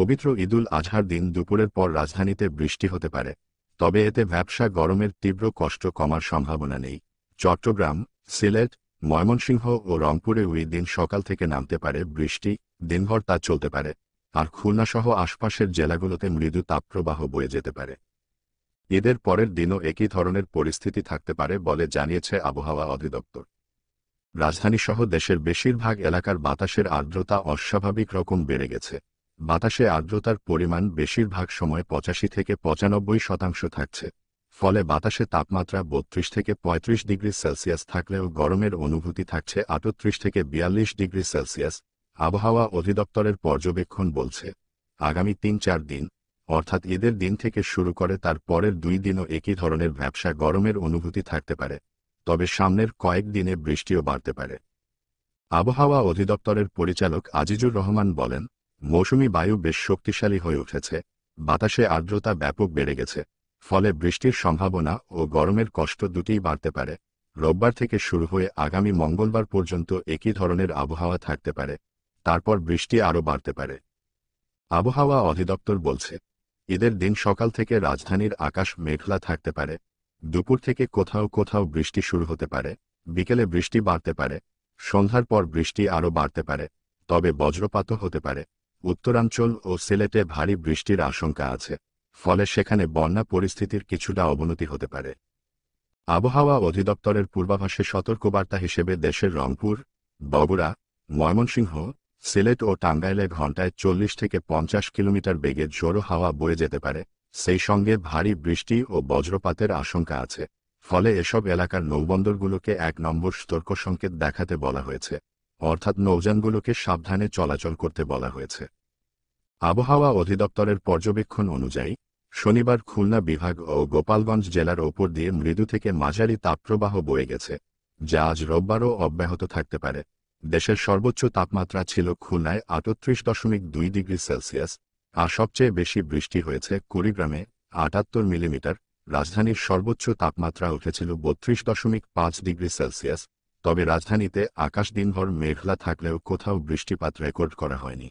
পবিত্র ঈদুল আজহার দিন দুপুরের পর রাজধানীতে বৃষ্টি হতে পারে, তবে এতে ভ্যাপসা গরমের তীব্র কষ্ট কমার সম্ভাবনা নেই। চট্টগ্রাম, সিলেট, ময়মনসিংহ ও রংপুরে ওই দিন সকাল থেকে নামতে পারে বৃষ্টি, দিনভর তা চলতে পারে, আর খুলনাসহ আশপাশের জেলাগুলোতে মৃদু তাপপ্রবাহ বয়ে যেতে পারে। ঈদের পরের দিনও একই ধরনের পরিস্থিতি থাকতে পারে বলে জানিয়েছে আবহাওয়া অধিদপ্তর। রাজধানীসহ দেশের বেশিরভাগ এলাকার বাতাসের আর্দ্রতা অস্বাভাবিক রকম বেড়ে গেছে। বাতাসে আর্দ্রতার পরিমাণ বেশিরভাগ সময় 85 থেকে 95% থাকছে। ফলে বাতাসে তাপমাত্রা 32 থেকে 35 ডিগ্রি সেলসিয়াস থাকলেও গরমের অনুভূতি থাকছে 38 থেকে 42 ডিগ্রি সেলসিয়াস। আবহাওয়া অধিদপ্তরের পর্যবেক্ষণ বলছে, আগামী ৩-৪ দিন, অর্থাৎ ঈদের দিন থেকে শুরু করে তার পরের 2 দিনও একই ধরনের ভ্যাপসা গরমের অনুভূতি থাকতে পারে, তবে সামনের কয়েক দিনে বৃষ্টিও বাড়তে পারে। আবহাওয়া অধিদপ্তরের পরিচালক আজিজুর রহমান বলেন, মৌসুমি বায়ু বেশ শক্তিশালী হয়ে উঠেছে, বাতাসে আর্দ্রতা ব্যাপক বেড়ে গেছে, ফলে বৃষ্টির সম্ভাবনা ও গরমের কষ্ট দুটিই বাড়তে পারে। রোববার থেকে শুরু হয়ে আগামী মঙ্গলবার পর্যন্ত একই ধরনের আবহাওয়া থাকতে পারে, তারপর বৃষ্টি আরও বাড়তে পারে। আবহাওয়া অধিদপ্তর বলছে, ঈদের দিন সকাল থেকে রাজধানীর আকাশ মেঘলা থাকতে পারে, দুপুর থেকে কোথাও কোথাও বৃষ্টি শুরু হতে পারে, বিকেলে বৃষ্টি বাড়তে পারে, সন্ধ্যার পর বৃষ্টি আরও বাড়তে পারে, তবে বজ্রপাতও হতে পারে। উত্তরাঞ্চল ও সিলেটে ভারী বৃষ্টির আশঙ্কা আছে, ফলে সেখানে বন্যা পরিস্থিতির কিছুটা অবনতি হতে পারে। আবহাওয়া অধিদপ্তরের পূর্বাভাসে সতর্কবার্তা হিসেবে দেশের রংপুর, বগুড়া, ময়মনসিংহ, সিলেট ও টাঙ্গাইলে ঘণ্টায় 40 থেকে 50 কিলোমিটার বেগে ঝোড়ো হাওয়া বয়ে যেতে পারে, সেই সঙ্গে ভারী বৃষ্টি ও বজ্রপাতের আশঙ্কা আছে। ফলে এসব এলাকার নৌবন্দরগুলোকে 1 নম্বর সতর্ক সংকেত দেখাতে বলা হয়েছে, অর্থাৎ নৌযানগুলোকে সাবধানে চলাচল করতে বলা হয়েছে। আবহাওয়া অধিদপ্তরের পর্যবেক্ষণ অনুযায়ী শনিবার খুলনা বিভাগ ও গোপালগঞ্জ জেলার ওপর দিয়ে মৃদু থেকে মাঝারি তাপপ্রবাহ বয়ে গেছে, যা আজ রোববারও অব্যাহত থাকতে পারে। দেশের সর্বোচ্চ তাপমাত্রা ছিল খুলনায় 38.2 ডিগ্রি সেলসিয়াস, আর সবচেয়ে বেশি বৃষ্টি হয়েছে কুড়িগ্রামে 78 মিলিমিটার। রাজধানীর সর্বোচ্চ তাপমাত্রা উঠেছিল 32.5 ডিগ্রি সেলসিয়াস, তবে রাজধানীতে আকাশ দিনভর মেঘলা থাকলেও কোথাও বৃষ্টিপাত রেকর্ড করা হয়নি।